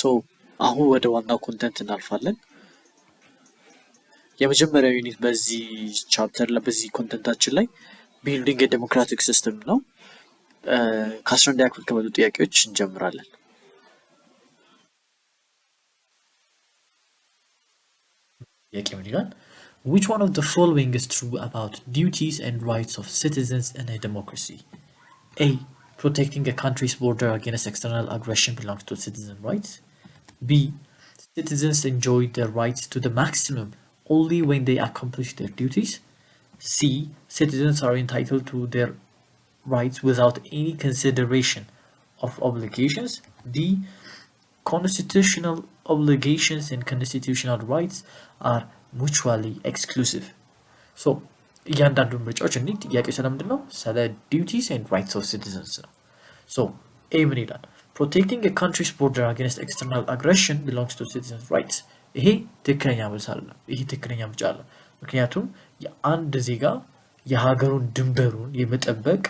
ሶ አሁን ወደ ዋናው ኮንተንት እናልፋለን። የመጀመሪያው ዩኒት በዚህ ቻፕተር ላይ በዚህ ኮንተንታችን ላይ ቢልዲንግ ዴሞክራቲክ ሲስተም ነው። ከ11ኛ ክፍል ከመጡ ጥያቄዎች እንጀምራለን። ጥያቄ ምን ይላል? Which one of the following is true about duties and rights of citizens in a democracy? A. Protecting a country's border against external aggression belongs to citizen rights. B. Citizens enjoy their rights to the maximum only when they accomplish their duties. C. Citizens are entitled to their rights without any consideration of obligations. D. Constitutional obligations and constitutional rights are mutually exclusive. So, እያንዳንዱን ምርጫዎች እንዴት ጥያቄው ስለምንድነው? ስለ duties and rights of citizens ነው። So, A ምን ይላል? Protecting a country's border against external aggression belongs to citizens' rights. ይሄ ትክክለኛ መልስ አለ። ይሄ ትክክለኛ ምርጫ አለ። ምክንያቱም የአንድ ዜጋ የሀገሩን ድንበሩን የመጠበቅ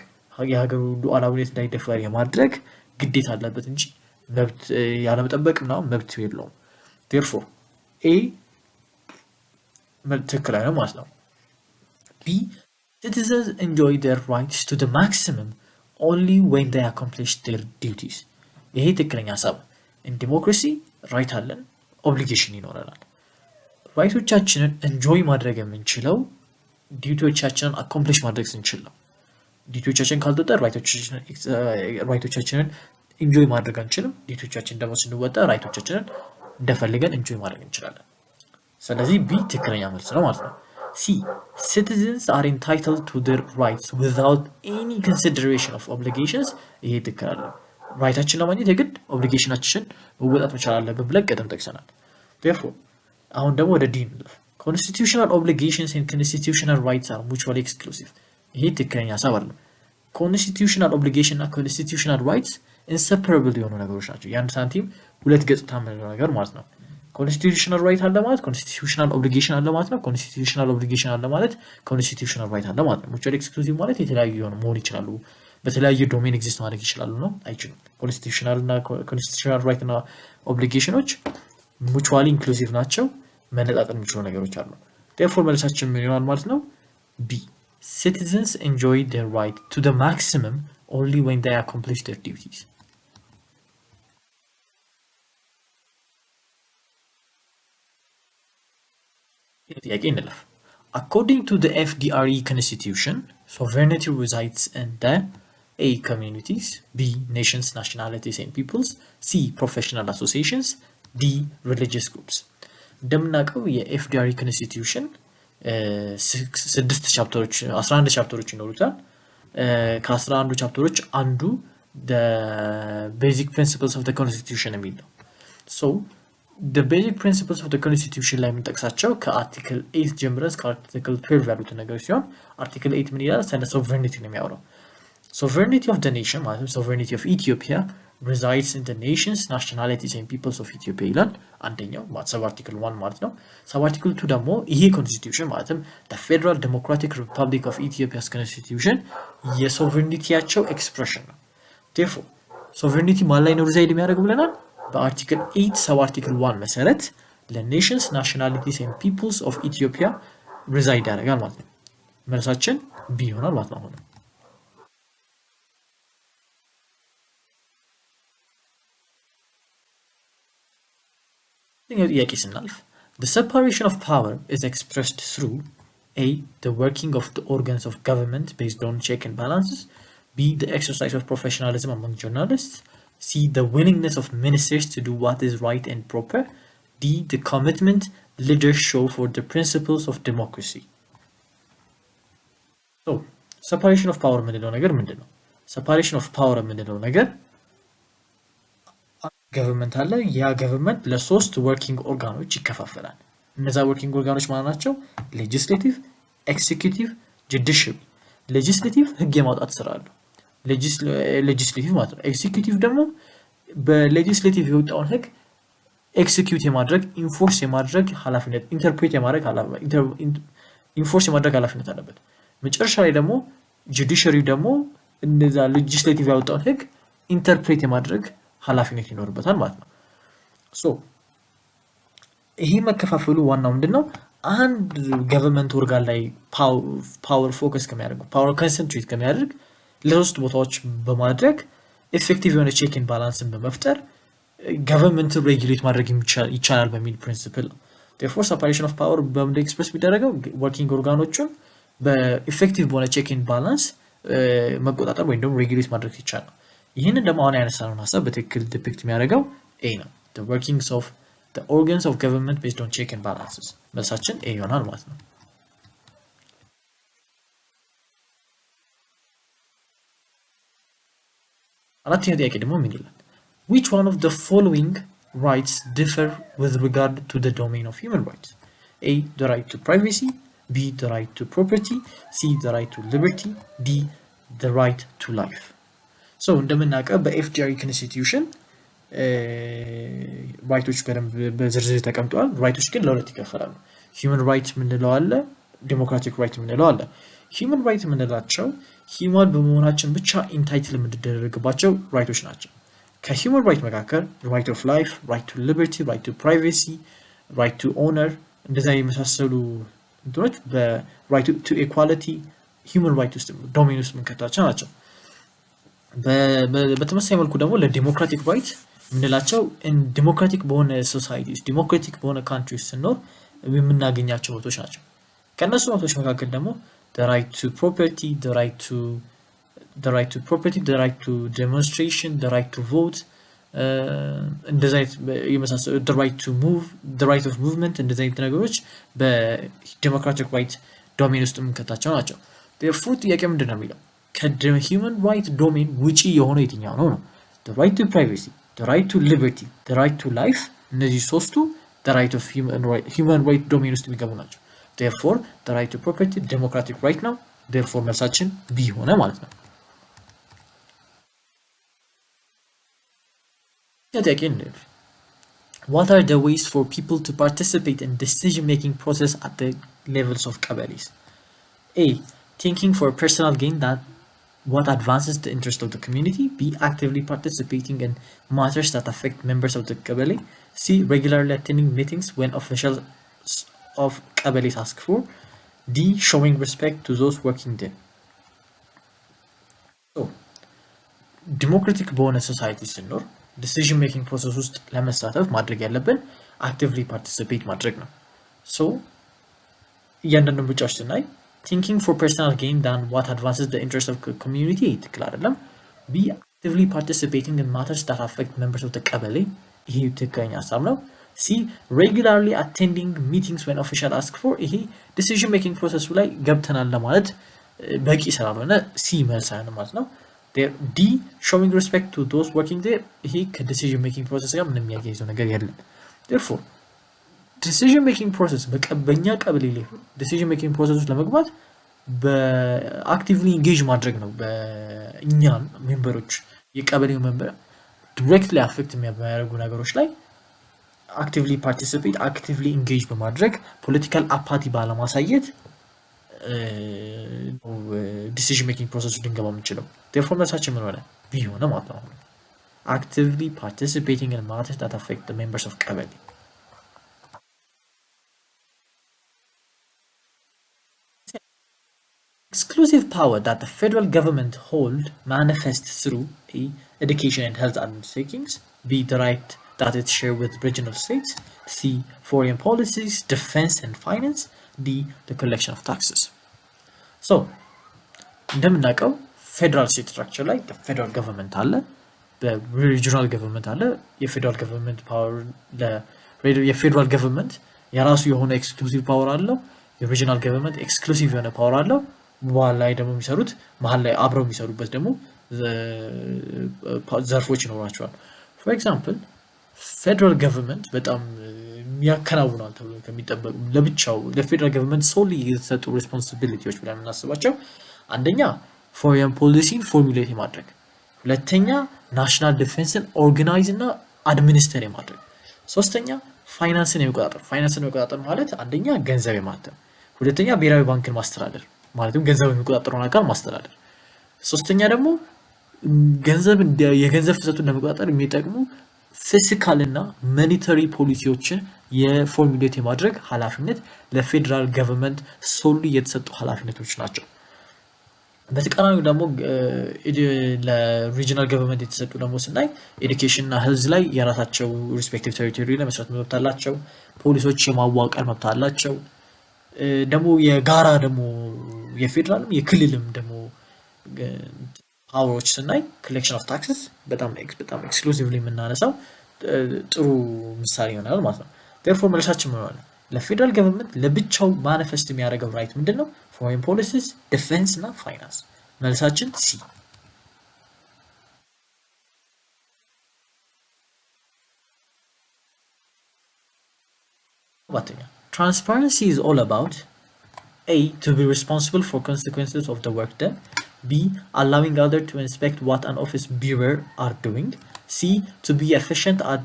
የሀገሩን ሉዓላዊነት እንዳይደፈር የማድረግ ግዴታ አለበት እንጂ መብት ያለመጠበቅ ነው መብት የለውም። therefore A ትክክል ነው ማለት ነው። B. Citizens enjoy their rights to the maximum only when they accomplish their duties. ይሄ ትክክለኛ ሀሳብ። in democracy ራይት አለን፣ ኦብሊጌሽን ይኖረናል። ራይቶቻችንን enjoy ማድረግ የምንችለው ዲዩቲዎቻችንን አኮምፕሊሽ ማድረግ ስንችል ነው። ዲዩቲዎቻችንን ካልተወጣ ራይቶቻችንን enjoy ማድረግ አንችልም። ዲዩቲዎቻችንን ደግሞ ስንወጣ ራይቶቻችንን እንደፈልገን enjoy ማድረግ እንችላለን። ስለዚህ ቢ ትክክለኛ መልስ ነው ማለት ነው። C. Citizens are entitled to their rights without any consideration of obligations. ይሄ ትክክል አይደለም። ራይታችን ለማግኘት የግድ ኦብሊጌሽናችን መወጣት መቻል አለብን ብለን ቀደም ጠቅሰናል። therefore አሁን ደግሞ ወደ ዲ እንለፍ። Constitutional obligations and constitutional rights are mutually exclusive. ይሄ ትክክለኛ ሀሳብ አይደለም። Constitutional obligation እና constitutional rights inseparable የሆኑ ነገሮች ናቸው። የአንድ ሳንቲም ሁለት ገጽታ የምንለው ነገር ማለት ነው። ኮንስቲቱሽናል ራይት አለ ማለት ኮንስቲቱሽናል ኦብሊጌሽን አለ ማለት ነው። ኮንስቲቱሽናል ኦብሊጌሽን አለ ማለት ኮንስቲቱሽናል ራይት አለ ማለት ነው። ሙቹዋሊ ኤክስክሉሲቭ ማለት የተለያዩ የሆኑ መሆን ይችላሉ፣ በተለያየ ዶሜን ኤግዚስት ማድረግ ይችላሉ ነው አይችሉም። ኮንስቲቱሽናል እና ኮንስቲቱሽናል ራይት እና ኦብሊጌሽኖች ሙቹዋሊ ኢንክሉሲቭ ናቸው፣ መነጣጠል የሚችሉ ነገሮች አሉ። therefore መልሳችን ምን ይሆናል ማለት ነው? B. Citizens enjoy their right to the maximum only when they accomplish their duties. According to the FDRE Constitution, sovereignty resides in the A. Communities, B. Nations, nationalities and peoples, C. Professional associations, D. Religious groups. እንደምናውቀው የኤፍዲአርኢ ኮንስቲትዩሽን 11 ቻፕተሮች ይኖሩታል። ከ11 ቻፕተሮች አንዱ the basic principles of the constitution የሚል ነው። so the basic principles of the constitution ላይ የምንጠቅሳቸው ከአርቲክል 8 ጀምረን እስከ አርቲክል 12 ያሉትን ነገሮች ሲሆን አርቲክል 8 ምን ይላል? ስለ sovereignty ነው የሚያወራው። sovereignty of the nation ማለት sovereignty of Ethiopia resides in the nations, nationalities and peoples of Ethiopia ይላል። አንደኛው ሰብ አርቲክል 1 ማለት ነው። ሰብ አርቲክል 2 ደግሞ ይሄ ኮንስቲትዩሽን ማለትም the Federal Democratic Republic of Ethiopia's constitution የሶቨሬኒቲያቸው ኤክስፕሬሽን ነው። therefore sovereignty ማን ላይ ነው ሪዛይድ የሚያደርግ ብለናል? በአርቲክል 8 ሰብ አርቲክል 1 መሰረት ለኔሽንስ ናሽናሊቲስ ኤንድ ፒፕልስ ኦፍ ኢትዮጵያ ሪዛይድ ያደርጋል ማለት ነው። መልሳችን ቢ ይሆናል ማለት ነው። አሁን ጥያቄ ስናልፍ the separation of power is expressed through A. the working of the organs of government based on check and balances, B. the exercise of professionalism among journalists, C. the willingness of ministers to do what is right and proper, D. the commitment leaders show for the principles of democracy. So, separation of power ምንድነው ነገር ምንድነው? separation of power ምንድነው ነገር ገቨርንመንት አለ። ያ ገቨርንመንት ለሶስት ወርኪንግ ኦርጋኖች ይከፋፈላል። እነዛ ወርኪንግ ኦርጋኖች ማለት ናቸው ሌጂስሌቲቭ፣ ኤክዚኪዩቲቭ፣ ጁዲሺያሪ። ሌጂስሌቲቭ ህግ የማውጣት ስራ አለው። ሌጂስሌቲቭ ማለት ነው። ኤክዚኪዩቲቭ ደግሞ በሌጂስሌቲቭ የወጣውን ህግ ኤክዚኪዩት የማድረግ ኢንፎርስ የማድረግ ኃላፊነት ኢንተርፕሬት የማድረግ ኢንፎርስ የማድረግ ኃላፊነት አለበት። መጨረሻ ላይ ደግሞ ጁዲሺያሪ ደግሞ እነዛ ሌጂስሌቲቭ ያወጣውን ህግ ኢንተርፕሬት የማድረግ ኃላፊነት ይኖርበታል ማለት ነው። ሶ ይሄ መከፋፈሉ ዋናው ምንድነው አንድ ገቨርንመንት ኦርጋን ላይ ፓወር ፎከስ ከሚያደርጉ ፓወር ኮንሰንትሬት ከሚያደርግ ለሶስት ቦታዎች በማድረግ ኤፌክቲቭ የሆነ ቼክ ኤንድ ባላንስን በመፍጠር ገቨርንመንት ሬጉሌት ማድረግ ይቻላል በሚል ፕሪንሲፕል ነው therefore separation of power በምን ኤክስፕረስ ቢደረገው ወርኪንግ ኦርጋኖቹን በኤፌክቲቭ በሆነ ቼክ ኤንድ ባላንስ መቆጣጠር ወይም ደግሞ ሬጉሌት ማድረግ ይቻላል ይሄንን ደግሞ አሁን ያነሳነውን ሐሳብ በትክክል ዲፒክት የሚያደርገው ኤ ነው the workings of the organs of government based on check and balances መልሳችን ኤ ይሆናል ማለት ነው አራተኛው ጥያቄ ደግሞ ምን ይላል which one of the following rights differ with regard to the domain of human rights a the right to privacy b the right to property c the right to liberty d the right to life so እንደምናውቀው በኤፍዲአር ኮንስቲቲዩሽን ራይቶች በዝርዝር ተቀምጠዋል ራይቶች ግን ለሁለት ይከፈላሉ ሂውመን ራይት ምንለው አለ ዴሞክራቲክ ራይት ምንለው አለ ሂውመን ራይት ምንላቸው ሂውማን በመሆናችን ብቻ ኢንታይትል የምንደረግባቸው ራይቶች ናቸው ከሂውመን ራይት መካከል ራይት ኦፍ ላይፍ ራይት ቱ ሊበርቲ ራይት ቱ ፕራይቬሲ ራይት ቱ ኦነር እንደዛ የመሳሰሉ እንትኖች በራይት ቱ ኢኳሊቲ ሂውመን ራይት ውስጥ ዶሜን ውስጥ ምንከታቸው ናቸው በተመሳሳይ መልኩ ደግሞ ለዲሞክራቲክ ራይት ምንላቸው ዲሞክራቲክ በሆነ ሶሳይቲስ ዲሞክራቲክ በሆነ ካንትሪስ ስንኖር የምናገኛቸው መብቶች ናቸው ከነሱ መብቶች መካከል ደግሞ the right to property the right to property the right to demonstration the right to vote እንደዛ የመሳሰሉ the right to move the right of movement እንደዛ አይነት ነገሮች በዲሞክራቲክ ራይት ዶሜን ውስጥ የምንከታቸው ናቸው therefore ጥያቄ ምንድነው የሚለው ከሂውመን ራይት ዶሜን ውጪ የሆነ የትኛው ነው the right to privacy the right to liberty the right to life እነዚህ ሶስቱ the right of human right domain ውስጥ የሚገቡ ናቸው therefore the right to property democratic right ነው therefore መልሳችን ቢ ሆነ ማለት ነው what are the ways for people to participate in decision making process at the levels of qabalis a thinking for personal gain that what advances the interest of the community b actively participating in matters that affect members of the qabali c regularly attending meetings when officials of qabalis ask for d showing respect to those working there so democratic በሆነ ሶሳይቲ ሲኖር decision making process ውስጥ ለመሳተፍ ማድረግ ያለብን actively participate ማድረግ ነው so እያንዳንዱ ምርጫዎች ስናይ thinking for personal gain than what advances the interest of the community ትክክል አይደለም be actively participating in matters that affect members of the qabali ይሄ ትክክለኛ ሐሳብ ነው c regularly attending meetings when official ask for ይሄ decision making process ላይ ገብተናል ለማለት በቂ ስላልሆነ c መልሳን ማለት ነው d showing respect to those working there ይሄ ከdecision making process ጋር ምንም ያያይዘው ነገር የለም therefore decision making process በቀበኛ ቀበሌ ላይ decision making process ውስጥ ለመግባት በአክቲቭሊ engage ማድረግ ነው በእኛን ሜምበሮች የቀበሌው ሜምበር directly affect የሚያደርጉ ነገሮች ላይ actively participate actively engage በማድረግ political apathy ባለማሳየት decision making process ውስጥ ልንገባ የምንችለው therefore መልሳችን ምን ሆነ ቢ ሆነ ማለት ነው actively participating in matters that affect the members of ቀበሌ exclusive power that the federal government hold manifests through a education and health undertakings b the right that it share with regional states c foreign policies defense and finance d the collection of taxes so እንደምናውቀው ፌደራል ስቴት ስትራክቸር ላይ the government አለ በሪጂናል ገቨርንመንት አለ የፌደራል ገቨርንመንት ፓወር የፌደራል ገቨርንመንት የራሱ የሆነ ኤክስክሉሲቭ ፓወር አለው የሪጂናል ገቨርንመንት ኤክስክሉሲቭ የሆነ ፓወር አለው በኋላ ላይ ደግሞ የሚሰሩት መሃል ላይ አብረው የሚሰሩበት ደግሞ ዘርፎች ይኖራቸዋል for example ፌደራል ገቨርንመንት በጣም የሚያከናውናል ተብሎ ከሚጠበቁ ለብቻው ለፌደራል ገቨርንመንት ሶሊ የተሰጡ ሪስፖንሲቢሊቲዎች ብለን እናስባቸው አንደኛ ፎሬን ፖሊሲን ፎርሙሌት ማድረግ ሁለተኛ ናሽናል ዲፌንስን ኦርጋናይዝ እና አድሚኒስትሬት ማድረግ ሶስተኛ ፋይናንስን የመቆጣጠር ማለት አንደኛ ገንዘብ የማተም ሁለተኛ ብሔራዊ ባንክን ማስተዳደር ማለትም ገንዘብ የሚቆጣጠረውን አካል ማስተዳደር ሶስተኛ ደግሞ ገንዘብ የገንዘብ ፍሰቱን ለመቆጣጠር የሚጠቅሙ ፊስካል እና ሞኔታሪ ፖሊሲዎችን የፎርሙሌት የማድረግ ኃላፊነት ለፌደራል ገቨርንመንት ሶሊ የተሰጡ ኃላፊነቶች ናቸው። በተቃራኒው ደግሞ ለሪጂናል ገቨርንመንት የተሰጡ ደግሞ ስናይ ኤዱኬሽን እና ሄልዝ ላይ የራሳቸው ሪስፔክቲቭ ቴሪቶሪ ላይ መስራት መብት አላቸው። ፖሊሶች የማዋቀር መብት አላቸው። ደግሞ የጋራ ደግሞ የፌደራልም የክልልም ደግሞ ፓወሮች ስናይ ኮሌክሽን ኦፍ ታክስስ በጣም ኤክስክሉሲቭሊ የምናነሳው ጥሩ ምሳሌ ይሆናል ማለት ነው። therefore መልሳችን ምን ይሆናል? ለፌደራል ገቨርንመንት ለብቻው ማኒፌስት የሚያደርገው ራይት ምንድነው? ፎሬን ፖሊሲስ፣ ዲፌንስ እና ፋይናንስ። መልሳችን ሲ። Transparency is all about A. To be responsible for consequences of the work done. B. Allowing others to inspect what an office bearer are doing. C. To be efficient at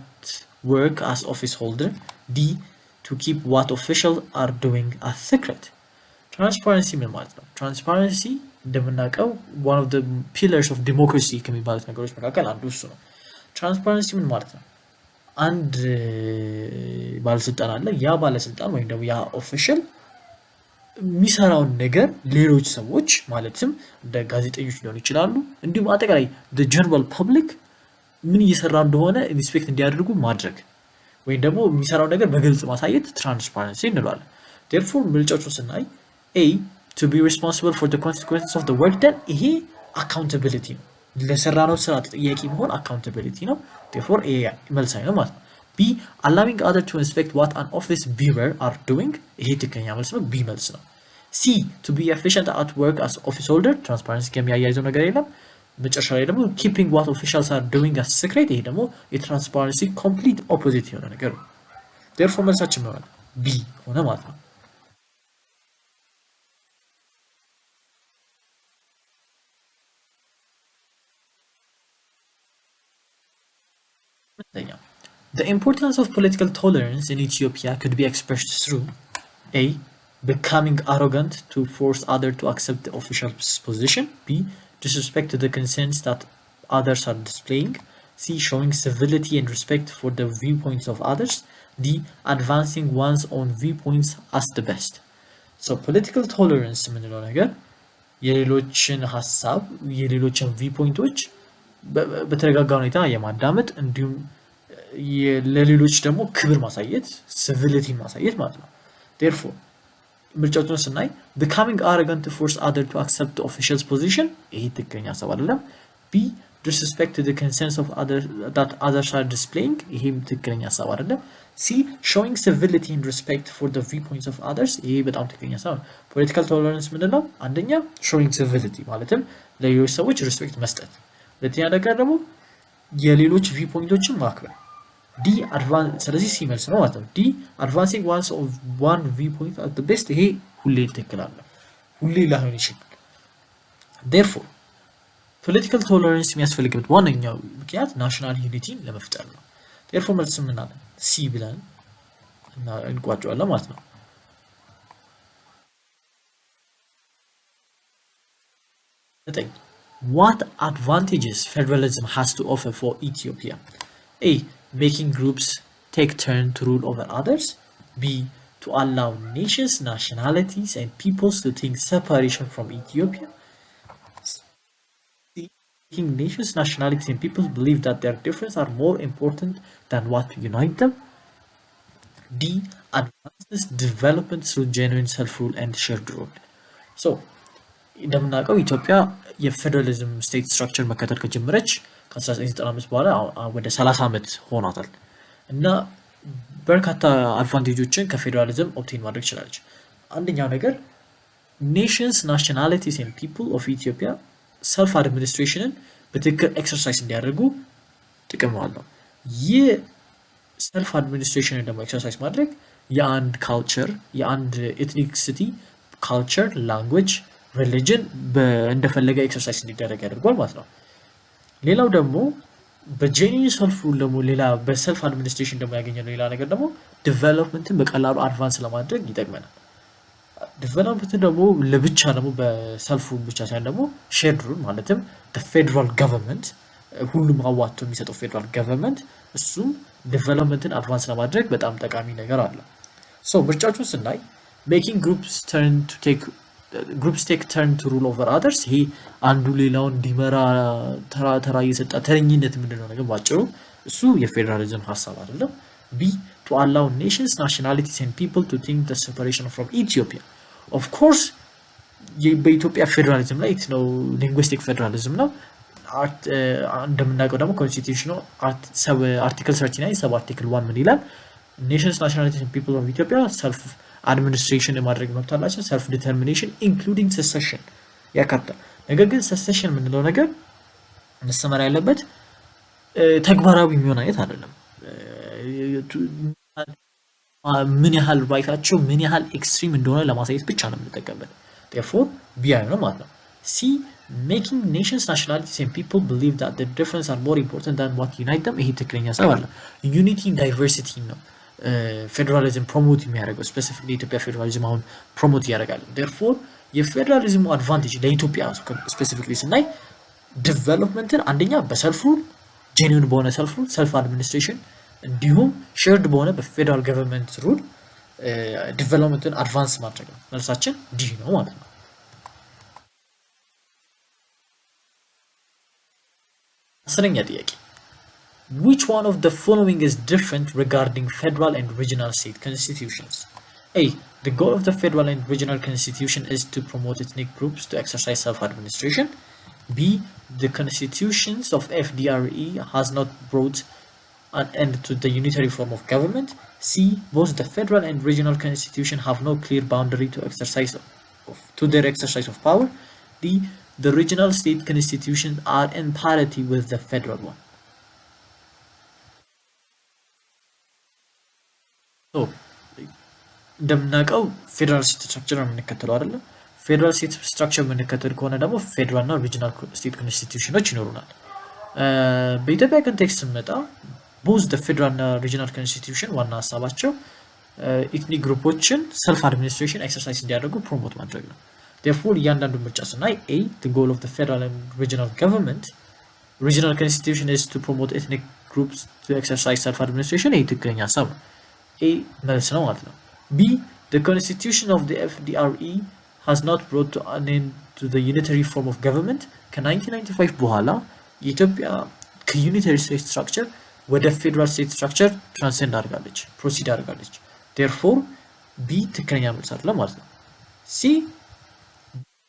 work as office holder. D. To keep what officials are doing a secret. Transparency ምን ማለት ነው? Transparency እንደምናውቀው one of the pillars of democracy ከሚባሉት ነገሮች መካከል አንዱ እሱ ነው። Transparency ምን ማለት ነው? አንድ ባለስልጣን አለ። ያ ባለስልጣን ወይም ደግሞ ያ ኦፊሻል የሚሰራውን ነገር ሌሎች ሰዎች ማለትም እንደ ጋዜጠኞች ሊሆኑ ይችላሉ፣ እንዲሁም አጠቃላይ the general public ምን እየሰራ እንደሆነ ኢንስፔክት እንዲያደርጉ ማድረግ ወይም ደግሞ የሚሰራው ነገር በግልጽ ማሳየት ትራንስፓረንሲ እንለዋለን። therefore ምርጫዎቹን ስናይ A. To be responsible for the consequences of the work done. ይሄ accountability ነው። ለሰራነው ስራ ተጠያቂ መሆን accountability ነው። therefore A መልስ ነው ማለት ነው። B. Allowing others to inspect what an office bearer are doing. ይሄ ትክክለኛ መልስ ነው። B መልስ ነው። C. To be efficient at work as office holder. transparency ከሚያያይዘው ነገር የለም። መጨረሻ ላይ ደግሞ keeping what officials are doing as secret። ይሄ ደግሞ የትራንስፓረንሲ complete opposite የሆነ ነገር ነው። therefore መልሳችን ነው B ሆነ ማለት ነው። The importance of political tolerance in Ethiopia could be expressed through A. Becoming arrogant to force others to accept the official position. B. Disrespect to the concerns that others are displaying. C. Showing civility and respect for the viewpoints of others. D. Advancing one's own viewpoints as the best. So political tolerance የምንለው ነገር የሌሎችን ሀሳብ የሌሎችን ቪፖይንቶች በተረጋጋ ሁኔታ የማዳመጥ እንዲሁም ለሌሎች ደግሞ ክብር ማሳየት ሲቪሊቲ ማሳየት ማለት ነው። therefore ምርጫዎቹን ስናይ becoming arrogant to force others to accept the official's position ይሄ ትክክለኛ ሀሳብ አይደለም። B. Disrespect to the concerns of others that others are displaying ይሄም ትክክለኛ ሀሳብ አይደለም። C. Showing civility and respect for the viewpoints of others ይሄ በጣም ትክክለኛ ሀሳብ ነው። political tolerance ምንድነው? አንደኛ showing civility ማለትም ለሌሎች ሰዎች ሪስፔክት መስጠት፣ ሁለተኛ ነገር ደግሞ የሌሎች ቪፖይንቶችን ማክበር። D. ስለዚህ ሲ መልስ ነው ማለት ነው። D. Advancing one viewpoint at the best ይሄ ሁሌ ትክክል አለ፣ ሁሌ ላይሆን ይችላል። therefore political tolerance የሚያስፈልግበት ዋነኛው ምክንያት ናሽናል ዩኒቲን ለመፍጠር ነው። therefore መልስ ምን አለ? ሲ ብለን እንቋጨዋለን ማለት ነው። What advantages federalism has to offer for Ethiopia? A. Making groups take turn to rule over others. B. To allow nations, nationalities, and peoples to think separation from Ethiopia. C. Making nations, nationalities, and peoples believe that their differences are more important than what unite them. D. Advances development through genuine self-rule and shared rule. So, እንደምናውቀው ኢትዮጵያ የፌደራሊዝም ስቴት ስትራክቸር መከተል ከጀመረች ከ1995 በኋላ ወደ 30 ዓመት ሆኗታል እና በርካታ አድቫንቴጆችን ከፌደራሊዝም ኦብቴን ማድረግ ይችላልች። አንደኛው ነገር ኔሽንስ ናሽናሊቲስ ኤንድ ፒፕል ኦፍ ኢትዮጵያ ሰልፍ አድሚኒስትሬሽንን በትክክል ኤክሰርሳይዝ እንዲያደርጉ ጥቅም አለው። ይህ ሰልፍ አድሚኒስትሬሽንን ደግሞ ኤክሰርሳይዝ ማድረግ የአንድ ካልቸር የአንድ ኤትኒክሲቲ ካልቸር ላንጉዌጅ ሪሊጅን እንደፈለገ ኤክሰርሳይዝ እንዲደረግ ያደርጋል ማለት ነው። ሌላው ደግሞ በጄኒን ሰልፍ ሩል ደግሞ ሌላ በሰልፍ አድሚኒስትሬሽን ደግሞ ያገኘነው ሌላ ነገር ደግሞ ዲቨሎፕመንትን በቀላሉ አድቫንስ ለማድረግ ይጠቅመናል። ዲቨሎፕመንት ደግሞ ለብቻ ደግሞ በሰልፍ ሩል ብቻ ሳይሆን ደግሞ ሼርድ ሩል ማለትም the federal government ሁሉም አዋጥቶ የሚሰጠው ፌደራል ገቨርንመንት እሱም ዴቨሎፕመንትን አድቫንስ ለማድረግ በጣም ጠቃሚ ነገር አለ። ሶ ምርጫዎቹን ስናይ making groups take turn to rule over others ይሄ አንዱ ሌላውን እንዲመራ ተራ እየሰጠ ተረኝነት ምንድነው ነገር ባጭሩ እሱ የፌደራሊዝም ሐሳብ አይደለም። B to allow nations, nationalities and people to think the separation from Ethiopia. Of course በኢትዮጵያ ፌደራሊዝም ላይ ነው ሊንግዊስቲክ ፌደራሊዝም ነው። እንደምናውቀው ደግሞ ኮንስቲቲዩሽኑ አርቲክል 39 ሰብ አርቲክል 1 ምን ይላል? nations, nationalities and people of Ethiopia self administration የማድረግ መብት አላቸው። self determination including secession ያካትታል። ነገር ግን secession ምንለው ነገር መሰመር ያለበት ተግባራዊ የሚሆን አይነት አይደለም። ምን ያህል ራይታቸው ምን ያህል ኤክስትሪም እንደሆነ ለማሳየት ብቻ ነው የምንጠቀምበት። therefore ቢያዩ ነው ማለት ነው። C making nations, nationalities and people believe that their differences are more important than what unite them ይሄ ትክክለኛ ሀሳብ አለ። unity in diversity ነው ፌደራሊዝም ፕሮሞት የሚያደርገው ስፔሲፊክሊ ኢትዮጵያ ፌደራሊዝም አሁን ፕሮሞት ያደርጋል። therefore የፌደራሊዝሙ አድቫንቴጅ ለኢትዮጵያ ስፔሲፊክሊ ስናይ ዴቨሎፕመንትን አንደኛ በሰልፍ ሩል ጄኒዩን በሆነ ሰልፍ ሩል ሰልፍ አድሚኒስትሬሽን እንዲሁም ሼርድ በሆነ በፌደራል ገቨርንመንት ሩል ዴቨሎፕመንትን አድቫንስ ማድረግ ነው። መልሳችን ዲ ነው ማለት ነው። አስረኛ ጥያቄ which one of the following is different regarding federal and regional state constitutions? A. The goal of the federal and regional constitution is to promote ethnic groups to exercise self-administration. B. The constitutions of FDRE has not brought an end to the unitary form of government. C. Both the federal and regional constitution have no clear boundary to their exercise of power. D. The regional state constitutions are in parity with the federal one. So, እንደምናውቀው ፌደራል ስቴት ስትራክቸር ነው የምንከተለው አይደለ? ፌደራል ስቴት ስትራክቸር የምንከተል ከሆነ ደግሞ ፌደራል እና ሪጂናል ስቴት ኮንስቲቲዩሽኖች ይኖሩናል። በኢትዮጵያ ኮንቴክስት ስንመጣ ቦዝ the federal እና regional constitution ዋና ሀሳባቸው ኢትኒክ ግሩፖችን ሰልፍ አድሚኒስትሬሽን ኤክሰርሳይዝ እንዲያደርጉ ፕሮሞት ማድረግ ነው። therefore እያንዳንዱ ምርጫ ስናይ A. The goal of the federal and regional government regional constitution is to promote ethnic groups to exercise self administration ይሄ ትክክለኛ ሀሳብ ነው። A መልስ ነው ማለት ነው። B. The constitution of the FDRE has not brought an end to the unitary form of government ከ1995 በኋላ የኢትዮጵያ ከዩኒተሪ ስቴት ስትራክቸር ወደ ፌደራል ስቴት ስትራክቸር ትራንስሴንድ አድርጋለች ፕሮሲድ አድርጋለች። therefore B ትክክለኛ መልስ አይደለም ማለት ነው። C.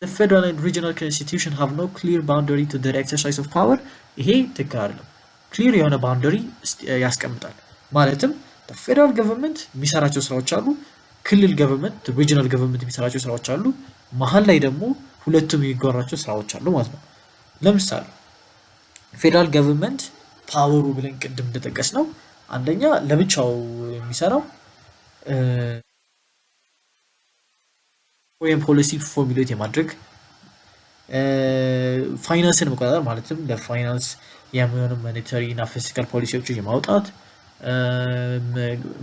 The federal and regional constitution have no clear boundary to their exercise of power ይሄ ትክክል አይደለም። ክሊር የሆነ ባውንደሪ ያስቀምጣል ማለትም ፌደራል ገቨርንመንት የሚሰራቸው ስራዎች አሉ፣ ክልል ገቨርንመንት ሪጂናል ገቨርንመንት የሚሰራቸው ስራዎች አሉ፣ መሀል ላይ ደግሞ ሁለቱም የሚጓራቸው ስራዎች አሉ ማለት ነው። ለምሳሌ ፌደራል ገቨርንመንት ፓወሩ ብለን ቅድም እንደጠቀስ ነው አንደኛ ለብቻው የሚሰራው ወይም ፖሊሲ ፎርሙሌት የማድረግ ፋይናንስን መቆጣጠር ማለትም ለፋይናንስ የሚሆኑ ሞኔታሪ እና ፊስካል ፖሊሲዎችን የማውጣት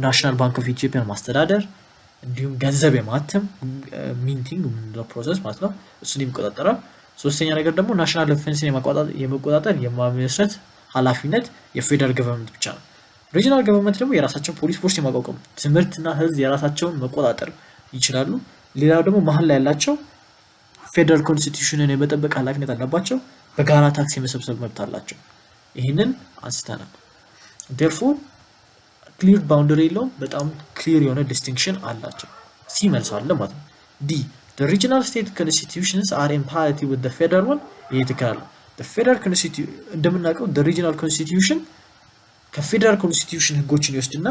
ናሽናል ባንክ ኦፍ ኢትዮጵያን ማስተዳደር እንዲሁም ገንዘብ የማተም ሚንቲንግ ምንድነው ፕሮሰስ ማለት ነው እሱን የሚቆጣጠረው። ሶስተኛ ነገር ደግሞ ናሽናል ዲፌንስን የመቆጣጠር የማመስረት ኃላፊነት የፌደራል ገቨርንመንት ብቻ ነው። ሪጂናል ገቨርንመንት ደግሞ የራሳቸው ፖሊስ ፎርስ የማቋቋም ትምህርትና ህዝብ የራሳቸውን መቆጣጠር ይችላሉ። ሌላው ደግሞ መሀል ላይ ያላቸው ፌደራል ኮንስቲቲዩሽንን የመጠበቅ ኃላፊነት አለባቸው። በጋራ ታክስ የመሰብሰብ መብት አላቸው። ይህንን አንስተናል። therefore ክሊር ባውንደሪ የለውም፣ በጣም ክሊር የሆነ ዲስቲንክሽን አላቸው። ሲ መልስ አለ ማለት ነው። ዲ the regional state constitutions are in parity with the federal one ይሄ ትክክል ነው። the federal constitution እንደምናውቀው the regional constitution ከፌደራል ኮንስቲቲዩሽን ህጎችን ይወስድና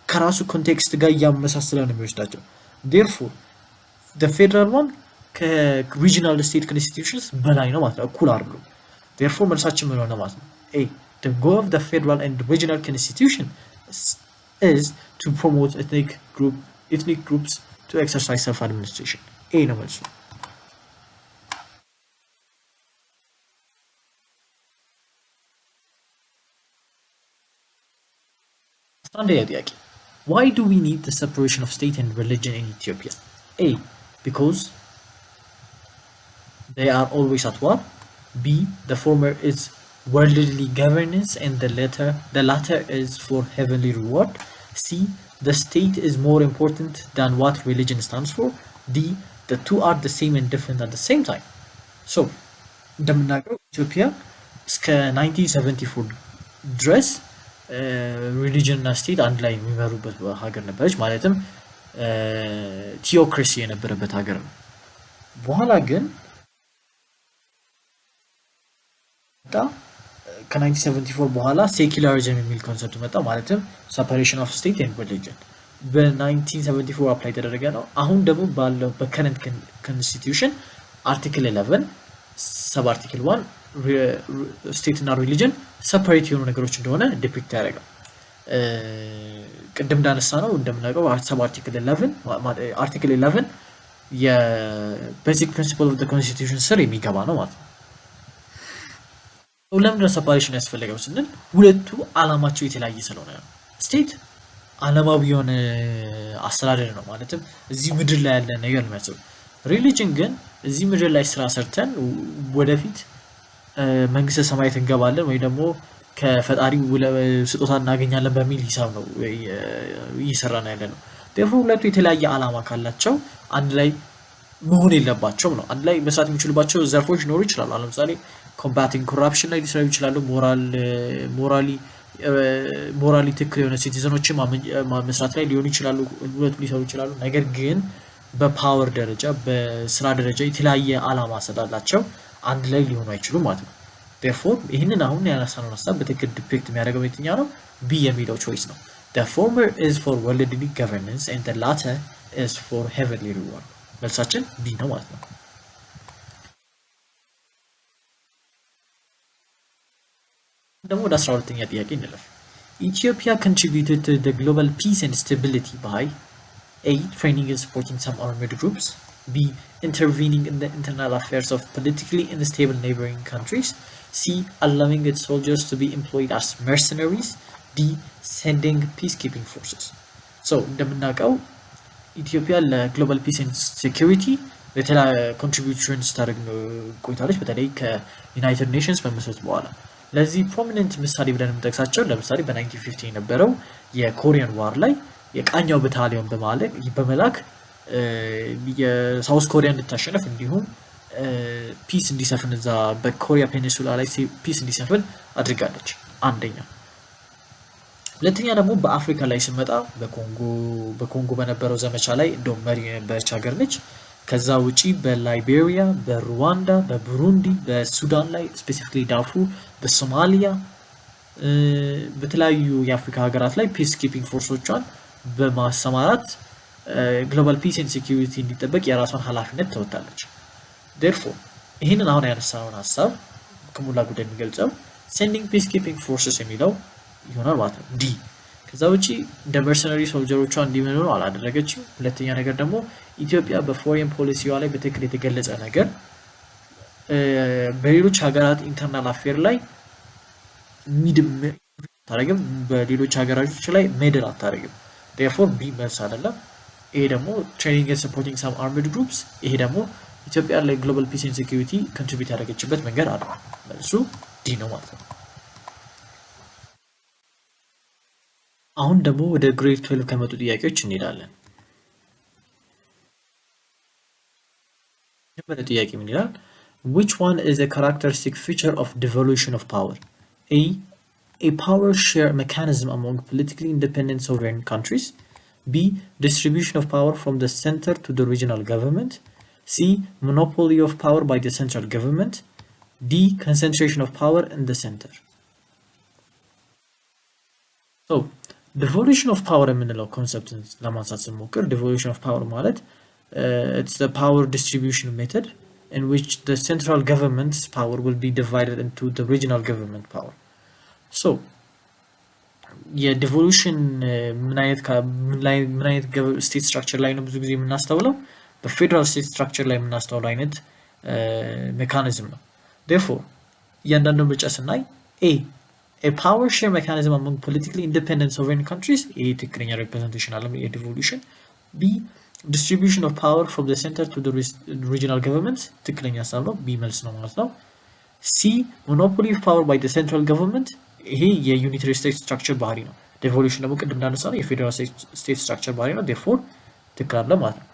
ከራሱ ኮንቴክስት ጋር ያመሳሰለ ነው የሚወስዳቸው። therefore the federal one ከሪጂናል ስቴት ኮንስቲቲዩሽንስ በላይ ነው ማለት ነው፣ እኩል አይደሉም። therefore መልሳችን ምን ሆነ ማለት ነው? A. The goal of the federal and regional constitution is to promote ethnic groups to exercise self-administration. A ነው መልሱ። አንደኛ ጥያቄ Why do we need the separation of state and religion in Ethiopia? A. Because they are always at war. B. The former is worldly governance, and the latter is for heavenly reward. C. The state is more important than what religion stands for. D. The two are the same and different at the same time. So እንደምናውቀው ኢትዮጵያ እስከ 1974 ድረስ ሪሊጅን እና ስቴት አንድ ላይ የሚመሩበት ሀገር ነበረች። ማለትም ቲዮክራሲ የነበረበት ሀገር ነው። በኋላ ግን ከ1974 በኋላ ሴኩላሪዝም የሚል ኮንሰፕት መጣ። ማለትም ሰፓሬሽን ኦፍ ስቴት ኤንድ ሪሊጅን በ1974 አፕላይ የተደረገ ነው። አሁን ደግሞ ባለው በከረንት ኮንስቲትዩሽን አርቲክል 11 ሰብ አርቲክል 1 ስቴት እና ሪሊጅን ሰፓሬት የሆኑ ነገሮች እንደሆነ ዲፒክት ያደርጋል። ቅድም እንዳነሳ ነው እንደምናውቀው ሰብ አርቲክል 11 የቤዚክ ፕሪንሲፕል ኦፍ ዘ ኮንስቲትዩሽን ስር የሚገባ ነው ማለት ነው። ለምን ነው ሰፓሬሽን ያስፈልገው ስንል ሁለቱ አላማቸው የተለያየ ስለሆነ ነው። ስቴት ዓለማዊ የሆነ አስተዳደር ነው። ማለትም እዚህ ምድር ላይ ያለ ነገር ነው የሚያስበው። ሪሊጅን ግን እዚህ ምድር ላይ ስራ ሰርተን ወደፊት መንግስተ ሰማያት እንገባለን ወይ ደግሞ ከፈጣሪ ስጦታ እናገኛለን በሚል ሂሳብ ነው እየሰራን ያለ ነው። therefore ሁለቱ የተለያየ ዓላማ ካላቸው አንድ ላይ መሆን የለባቸውም ነው። አንድ ላይ መስራት የሚችሉባቸው ዘርፎች ሊኖሩ ይችላሉ። ለምሳሌ ኮምባቲንግ ኮራፕሽን ላይ ሊሰሩ ይችላሉ። ሞራሊ ትክክል የሆነ ሲቲዘኖችን መስራት ላይ ሊሆኑ ይችላሉ። ሁለቱ ሊሰሩ ይችላሉ። ነገር ግን በፓወር ደረጃ በስራ ደረጃ የተለያየ ዓላማ ስላላቸው አንድ ላይ ሊሆኑ አይችሉም ማለት ነው። therefore ይህንን አሁን ያነሳነውን ሀሳብ በትክክል ዲፒክት የሚያደርገው የትኛው ነው? ቢ የሚለው ቾይስ ነው። the former is for worldly governance and the latter is for heavenly reward። መልሳችን ቢ ነው ማለት ነው። ደግሞ ወደ 12ኛ ጥያቄ እንለፍ። Ethiopia contributed to the global peace and stability by A. Training and supporting some armed groups. B. Intervening in the internal affairs of politically unstable neighboring countries. C. Allowing its soldiers to be employed as mercenaries. D. Sending peacekeeping forces. So እንደምናውቀው ኢትዮጵያ ለግሎባል ፒስ ኤንድ ሴኩሪቲ የተለያየ ኮንትሪቢዩሽን ስታደርግ ቆይታለች። በተለይ ከዩናይትድ ኔሽንስ መመስረት በኋላ ለዚህ ፕሮሚነንት ምሳሌ ብለን የምንጠቅሳቸው ለምሳሌ በ1950 የነበረው የኮሪያን ዋር ላይ የቃኛው ባታሊዮን በመላክ የሳውዝ ኮሪያ እንድታሸነፍ እንዲሁም ፒስ እንዲሰፍን እዛ በኮሪያ ፔኒንሱላ ላይ ፒስ እንዲሰፍን አድርጋለች። አንደኛ። ሁለተኛ ደግሞ በአፍሪካ ላይ ስንመጣ በኮንጎ በነበረው ዘመቻ ላይ እንደውም መሪ የነበረች ሀገር ነች። ከዛ ውጪ በላይቤሪያ፣ በሩዋንዳ፣ በቡሩንዲ፣ በሱዳን ላይ ስፔሲፊካሊ ዳርፉር፣ በሶማሊያ በተለያዩ የአፍሪካ ሀገራት ላይ ፒስ ኪፒንግ ፎርሶቿን በማሰማራት ግሎባል ፒስ ኤንድ ሴኩሪቲ እንዲጠበቅ የራሷን ኃላፊነት ተወጣለች። therefore ይህንን አሁን ያነሳነውን ሀሳብ ከሞላ ጎደል የሚገልጸው ሴንዲንግ ፒስ ኪፒንግ ፎርሰስ የሚለው ይሆናል ማለት ነው። ዲ። ከዛ ውጪ እንደ መርሰነሪ ሶልጀሮቿ እንዲመኑ አላደረገችም። ሁለተኛ ነገር ደግሞ ኢትዮጵያ በፎሬን ፖሊሲዋ ላይ በትክክል የተገለጸ ነገር በሌሎች ሀገራት ኢንተርናል አፌር ላይ ታረግም በሌሎች ሀገራቶች ላይ ሜድል አታረግም። therefore ቢ መልስ አይደለም። ይሄ ደግሞ ትሬኒንግ ኤንድ ሰፖርቲንግ ሳም አርምድ ግሩፕስ፣ ይሄ ደግሞ ኢትዮጵያ ላይ ግሎባል ፒስ ኤንድ ሴኩሪቲ ኮንትሪቢዩት ያደረገችበት መንገድ አለ። መልሱ ዲ ነው ማለት ነው። አሁን ደግሞ ወደ ግሬድ 12 ከመጡ ጥያቄዎች እንሄዳለን። የመጀመሪያው ጥያቄ ምን ይላል? which one is a characteristic feature of devolution of power? A power share mechanism among politically independent sovereign countries. B. Distribution of power from the center to the regional government. C. Monopoly of power by the central government. D. Concentration of power in the center. So devolution of power የምንለው ኮንሰፕት ለማንሳት ስንሞክር devolution of power ማለት it's the power distribution method in which the central government's power will be divided into the regional government power. so የዲቮሉሽን ምን አይነት ስቴት ስትራክቸር ላይ ነው ብዙ ጊዜ የምናስተውለው? በፌደራል ስቴት ስትራክቸር ላይ የምናስተውለው አይነት ሜካኒዝም ነው። therefore እያንዳንዱ ምርጫ ስናይ a power share mechanism among politically independent sovereign countries ይሄ ትክክለኛ ሪፕሬዘንቴሽን አለ የዲቮሉሽን። B. distribution of power from the center to the regional governments ትክክለኛ ሀሳብ ነው። B መልስ ነው ማለት ነው። C monopoly of power by the central government ይሄ የዩኒተሪ ስቴት ስትራክቸር ባህሪ ነው ዴቮሉሽን ደግሞ ቅድም እንዳነሳነው የፌደራል ስቴት ስትራክቸር ባህሪ ነው therefore ትክክል አለ ማለት ነው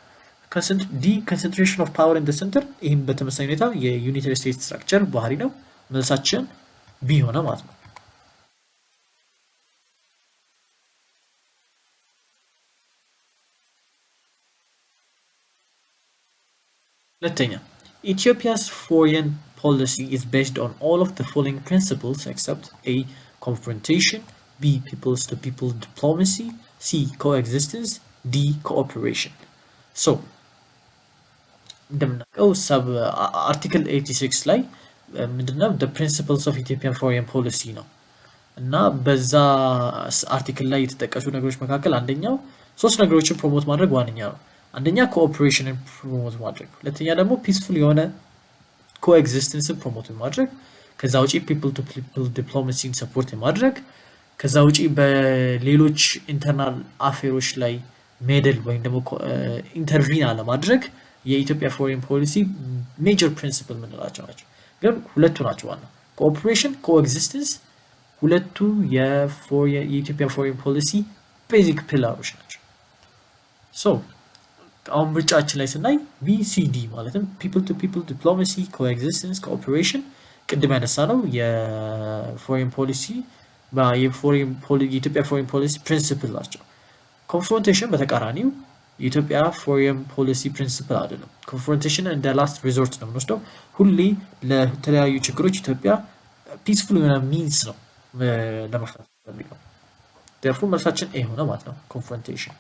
D concentration of power in the center ይህም በተመሳሳይ ሁኔታ የዩኒተሪ ስቴት ስትራክቸር ባህሪ ነው መልሳችን B ሆነ ማለት ነው ሁለተኛ Ethiopia's foreign policy is based on all of the following principles except A. Confrontation, B. Peoples-to-people diplomacy, C. Coexistence, D. Cooperation. So, sub Article 86 ላይ ምንድነው the principles of Ethiopian foreign policy ነው እና በዛ አርቲክል ላይ የተጠቀሱ ነገሮች መካከል አንደኛው ሶስት ነገሮችን ፕሮሞት ማድረግ ዋንኛው ነው አንደኛ ኮኦፕሬሽንን ፕሮሞት ማድረግ ሁለተኛ ደግሞ ፒስፉል የሆነ ኮኤግዚስተንስን ፕሮሞት ማድረግ ከዛ ውጪ ፒፕል ቱ ፒፕል ዲፕሎማሲን ሰፖርት ማድረግ ከዛ ውጪ በሌሎች ኢንተርናል አፌሮች ላይ ሜደል ወይም ደግሞ ኢንተርቪን አለ ማድረግ የኢትዮጵያ ፎሬን ፖሊሲ ሜጀር ፕሪንሲፕል ምንላቸው ናቸው ግን ሁለቱ ናቸው ዋና ኮኦፕሬሽን ኮኤግዚስተንስ ሁለቱ የኢትዮጵያ ፎሬን ፖሊሲ ቤዚክ ፒላሮች ናቸው ሶ አሁን ምርጫችን ላይ ስናይ BCD ማለትም people to people diplomacy coexistence cooperation ቅድም ያነሳነው የፎሬን ፖሊሲ የኢትዮጵያ ፎሬን ፖሊሲ ፕሪንሲፕል ናቸው ኮንፍሮንቴሽን በተቃራኒው የኢትዮጵያ ፎሬን ፖሊሲ ፕሪንሲፕል አይደለም ኮንፍሮንቴሽን እንደ ላስት ሪዞርት ነው የምንወስደው ሁሌ ለተለያዩ ችግሮች ኢትዮጵያ ፒስፉል የሆነ ሚንስ ነው ለመፍታት የሚለው therefore መልሳችን A ሆነ ማለት ነው ኮንፍሮንቴሽን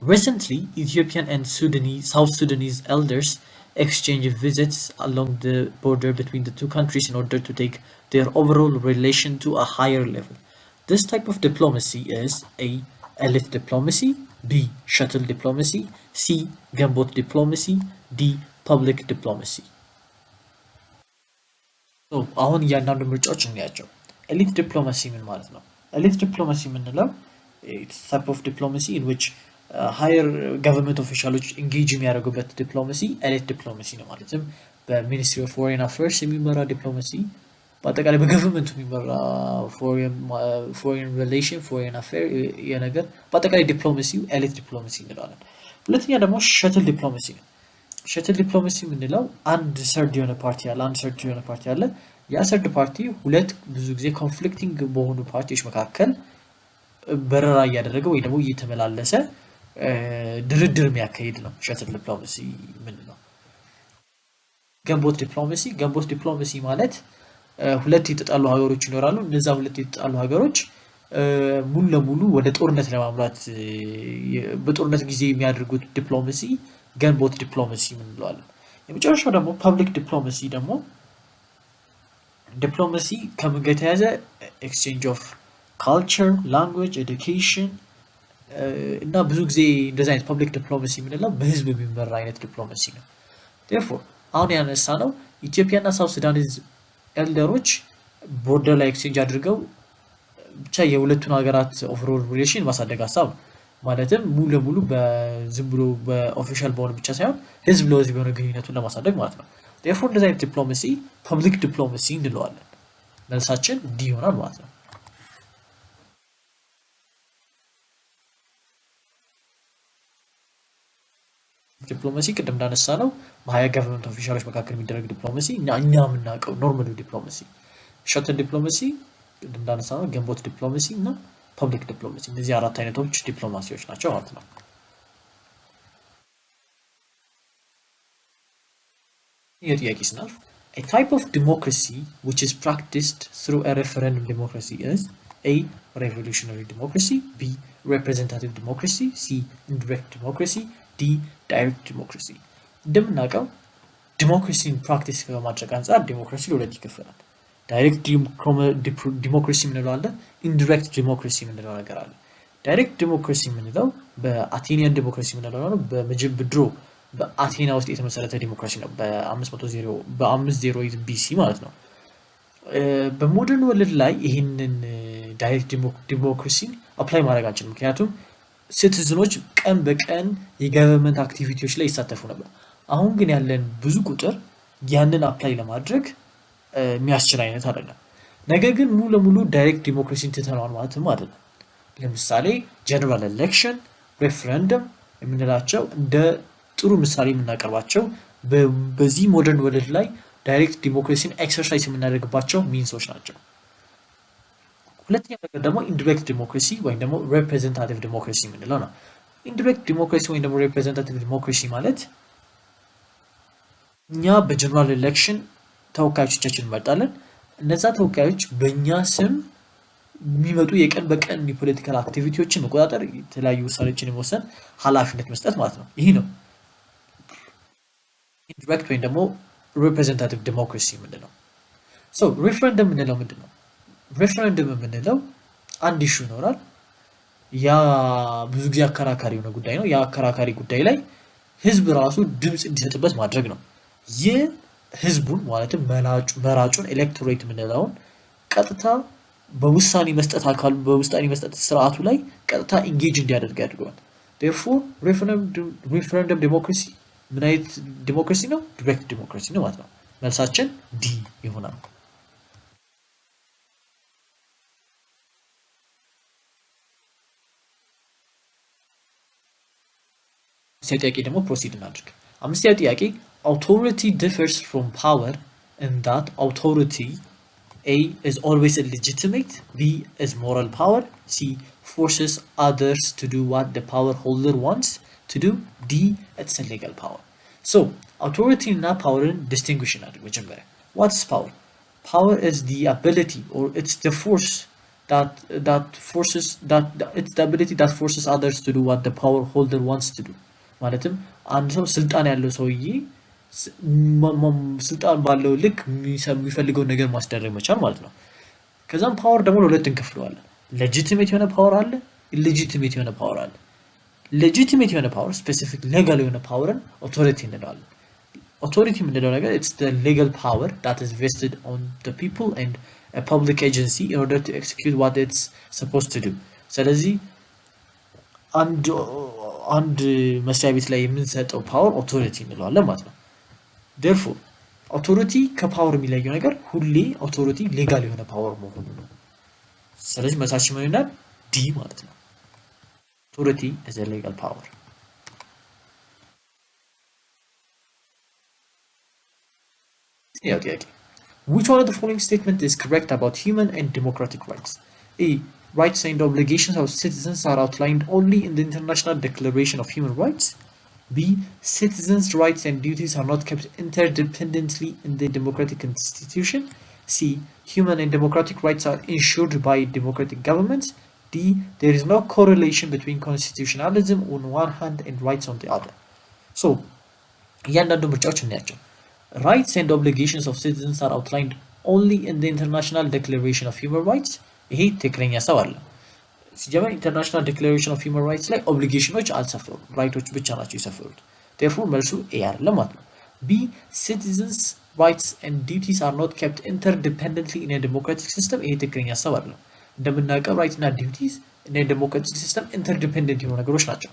Recently, Ethiopian and South Sudanese elders exchanged visits along the border between the two countries in order to take their overall relation to a higher level. This type of diplomacy is A. Elite diplomacy, B. Shuttle diplomacy, C. Gunboat diplomacy, D. Public diplomacy. So, አሁን እያንዳንዱ ምርጫዎች እንያቸው elite diplomacy ምን ማለት ነው elite diplomacy ምንለው it's type of diplomacy in which higher government officials engage የሚያደርጉበት diplomacy elite diplomacy ነው ማለትም በሚኒስትሪ ኦፍ ፎሬን አፌርስ የሚመራ ዲፕሎማሲ በአጠቃላይ በገቨርንመንቱ የሚመራ ፎሬን ሪሌሽን ፎሬን አፌር የነገር በአጠቃላይ ዲፕሎማሲው elite diplomacy እንለዋለን ሁለተኛ ደግሞ shuttle diplomacy ነው shuttle diplomacy ምንለው አንድ ሰርድ የሆነ ፓርቲ አለ ያ ሰርድ ፓርቲ ሁለት ብዙ ጊዜ ኮንፍሊክቲንግ በሆኑ ፓርቲዎች መካከል በረራ ያደረገ ወይ ደግሞ እየተመላለሰ ድርድር የሚያካሂድ ነው ሸትል ዲፕሎማሲ ምንለው ገንቦት ዲፕሎማሲ ማለት ሁለት የተጣሉ ሀገሮች ይኖራሉ እነዛ ሁለት የተጣሉ ሀገሮች ሙሉ ለሙሉ ወደ ጦርነት ለማምራት በጦርነት ጊዜ የሚያደርጉት ዲፕሎማሲ ገንቦት ዲፕሎማሲ ምንለዋለን የመጨረሻው ደግሞ ፐብሊክ ዲፕሎማሲ ደግሞ ዲፕሎማሲ ከምን ጋር የተያዘ ኤክስቼንጅ ኦፍ culture, language, education እና ብዙ ጊዜ እንደዛ አይነት ፐብሊክ ዲፕሎማሲ ምንለው በህዝብ የሚመራ አይነት ዲፕሎማሲ ነው therefore አሁን ያነሳነው ኢትዮጵያና ሳውዝ ሱዳንስ ኤልደሮች ቦርደር ላይ ኤክስቼንጅ አድርገው ብቻ የሁለቱን ሀገራት ኦቨርኦል ሪሌሽን ማሳደግ ሀሳብ ማለትም ሙሉ ለሙሉ በዝም ብሎ በኦፊሻል በሆነ ብቻ ሳይሆን ህዝብ ለህዝብ የሆነ ግንኙነቱን ለማሳደግ ማለት ነው therefore እንደዛ አይነት ዲፕሎማሲ ፐብሊክ ዲፕሎማሲ እንለዋለን መልሳችን D ይሆናል ማለት ነው ዲፕሎማሲ ቅድም እንዳነሳነው በሃየር ገቨርንመንት ኦፊሻሎች መካከል የሚደረግ ዲፕሎማሲ እኛ የምናውቀው ኖርማል ዲፕሎማሲ ሸትል ዲፕሎማሲ ቅድም እንዳነሳነው ገንቦት ዲፕሎማሲ እና ፐብሊክ ዲፕሎማሲ እነዚህ አራት አይነቶች ዲፕሎማሲዎች ናቸው ማለት ነው የጥያቄ ስናልፍ a type of democracy which is practiced through a referendum democracy is A. Revolutionary democracy, B. Representative democracy, C. Indirect democracy, D. Direct democracy. እንደምናውቀው ዲሞክራሲን ፕራክቲስ ከማድረግ አንፃር ዲሞክራሲ ለሁለት ይከፈላል ዳይሬክት ዲሞክራሲ ምንለው አለ ኢንዳይሬክት ዲሞክራሲ ምንለው ነገር አለ ዳይሬክት ዲሞክራሲ ምንለው በአቴኒያን ዲሞክራሲ ምንለው ነው በድሮ በአቴና ውስጥ የተመሰረተ ዲሞክራሲ ነው በ508 BC ማለት ነው በሞደርን ወርልድ ላይ ይሄንን ዳይሬክት ዲሞክራሲ አፕላይ ማድረግ አንችልም ምክንያቱም ሲቲዝኖች ቀን በቀን የገቨርንመንት አክቲቪቲዎች ላይ ይሳተፉ ነበር። አሁን ግን ያለን ብዙ ቁጥር ያንን አፕላይ ለማድረግ የሚያስችል አይነት አይደለም። ነገር ግን ሙሉ ለሙሉ ዳይሬክት ዲሞክራሲን ትተነዋል ማለትም አይደለም። ለምሳሌ ጀነራል ኤሌክሽን፣ ሬፈረንደም የምንላቸው እንደ ጥሩ ምሳሌ የምናቀርባቸው በዚህ ሞደርን ወርልድ ላይ ዳይሬክት ዲሞክራሲን ኤክሰርሳይዝ የምናደርግባቸው ሚንሶች ናቸው። ሁለተኛው ነገር ደግሞ ኢንዲሬክት ዲሞክራሲ ወይም ደግሞ ሪፕሬዘንታቲቭ ዲሞክራሲ የምንለው ነው። ኢንዲሬክት ዲሞክራሲ ወይም ደግሞ ሪፕሬዘንታቲቭ ዲሞክራሲ ማለት እኛ በጀነራል ኤሌክሽን ተወካዮቻችንን እንመርጣለን። እነዛ ተወካዮች በእኛ ስም የሚመጡ የቀን በቀን የፖለቲካል አክቲቪቲዎችን መቆጣጠር፣ የተለያዩ ውሳኔዎችን የመወሰን ኃላፊነት መስጠት ማለት ነው። ይህ ነው ኢንዲሬክት ወይም ደግሞ ሪፕሬዘንታቲቭ ዲሞክራሲ የምንለው። ሪፈረንደም የምንለው ምንድን ነው? ሬፈረንደም የምንለው አንድ ኢሹ ይኖራል። ያ ብዙ ጊዜ አከራካሪ የሆነ ጉዳይ ነው። ያ አከራካሪ ጉዳይ ላይ ህዝብ ራሱ ድምፅ እንዲሰጥበት ማድረግ ነው። ይህ ህዝቡን ማለትም መራጩን ኤሌክቶሬት የምንለውን ቀጥታ በውሳኔ መስጠት አካሉ በውሳኔ መስጠት ስርዓቱ ላይ ቀጥታ ኢንጌጅ እንዲያደርግ ያድርገዋል። ዴርፎር ሬፈረንደም ዲሞክራሲ ምን አይነት ዲሞክራሲ ነው? ዳይሬክት ዲሞክራሲ ነው ማለት ነው። መልሳችን ዲ ይሆናል። ጥያቄ ደግሞ ፕሮሲድ እናድርግ። አምስተኛው ጥያቄ authority differs from power in that authority A is always illegitimate, B is moral power, C forces others to do what the power holder wants to do, D it's a legal power. So authority እና powerን distinguish እናድርግ መጀመሪያ። What is power? Power is the ability or it's the force it's the ability that forces others to do what the power holder wants to do. ማለትም አንድ ሰው ስልጣን ያለው ሰውዬ ስልጣን ባለው ልክ የሚፈልገውን ነገር ማስደረግ መቻል ማለት ነው። ከዛም ፓወር ደግሞ ለሁለት እንከፍለዋለን። ሌጂቲሜት የሆነ ፓወር አለ፣ ኢሌጂቲሜት የሆነ ፓወር አለ። ሌጂቲሜት የሆነ ፓወር ስፔሲፊክ ሌጋል የሆነ ፓወርን ኦቶሪቲ እንለዋለን። ኦቶሪቲ የምንለው ነገር it's the legal power that is vested on the people and a public agency in order to execute what it's supposed to do. ስለዚህ አንድ መስሪያ ቤት ላይ የምንሰጠው ፓወር ኦቶሪቲ እንለዋለን ማለት ነው። therefore ኦቶሪቲ ከፓወር የሚለየው ነገር ሁሌ ኦቶሪቲ ሌጋል የሆነ ፓወር መሆኑ ነው። ስለዚህ መልሳችን ምን ይሆናል? ዲ ማለት ነው። ኦቶሪቲ is a legal power. ጥያቄ which one of the following statement is correct about human and democratic rights? A rights and obligations of citizens are outlined only in the International Declaration of Human Rights. B. Citizens' rights and duties are not kept interdependently in the democratic institution. C. Human and democratic rights are ensured by democratic governments. D. There is no correlation between constitutionalism on one hand and rights on the other. So, እያንዳንዱ ምርጫዎች እናያቸው። Rights and obligations of citizens are outlined only in the International Declaration of Human Rights. ይሄ ትክክለኛ ሰው አለ። ሲጀመር ኢንተርናሽናል ዲክሌሬሽን ኦፍ ሂውማን ራይትስ ላይ ኦብሊጌሽኖች አልሰፈሩም፣ ራይቶች ብቻ ናቸው የሰፈሩት። ዴርፎር መልሱ ኤ አይደለም ማለት ነው። ቢ ሲቲዝንስ ራይትስ ኤንድ ዲዩቲስ አር ኖት ኬፕት ኢንተርዲፔንደንትሊ ኢን ዲሞክራቲክ ሲስተም። ይሄ ትክክለኛ ሀሳብ አይደለም። እንደምናውቀው ራይት እና ዲዩቲስ ኢን ዲሞክራቲክ ሲስተም ኢንተርዲፔንደንት የሆኑ ነገሮች ናቸው።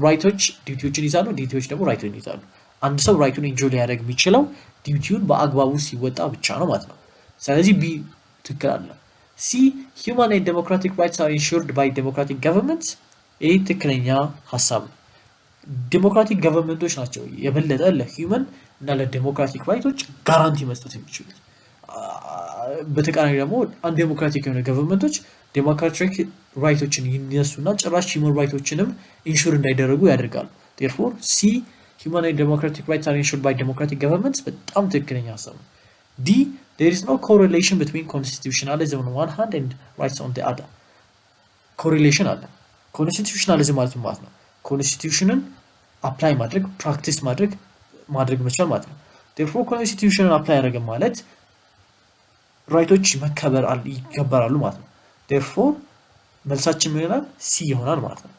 ራይቶች ዲዩቲዎችን ይዛሉ፣ ዲዩቲዎች ደግሞ ራይቶችን ይዛሉ። አንድ ሰው ራይቱን ኢንጆይ ሊያደርግ የሚችለው ዲዩቲውን በአግባቡ ሲወጣ ብቻ ነው ማለት ነው። ስለዚህ ቢ ትክክል አለ። C. Human and democratic rights are ensured by democratic governments. ይህ ትክክለኛ ሀሳብ ነው። ዴሞክራቲክ ገቨርንመንቶች ናቸው የበለጠ ለሂውመን እና ለዴሞክራቲክ ራይቶች ጋራንቲ መስጠት የሚችሉት። በተቃራኒ ደግሞ አንድ ዴሞክራቲክ የሆነ ገቨርንመንቶች ዴሞክራቲክ ራይቶችን ይነሱና ጭራሽ ሂውመን ራይቶችንም ኢንሹር እንዳይደረጉ ያደርጋሉ። therefore C. Human and democratic rights are ensured by democratic governments በጣም ትክክለኛ ሀሳብ ነው። D. There is no correlation between constitutionalism on one hand and rights on the other. Correlation አለ። ኮንስቲቱሽናሊዝም ማለት ነው ኮንስቲቱሽንን አፕላይ ማድረግ ፕራክቲስ ማድረግ መቻል ማለት ነው። therefore ኮንስቲቱሽንን አፕላይ ያደረገ ማለት ራይቶች መከበር ይከበራሉ ማለት ነው። therefore መልሳችን ምን ይሆናል? ሲ ይሆናል ማለት ነው።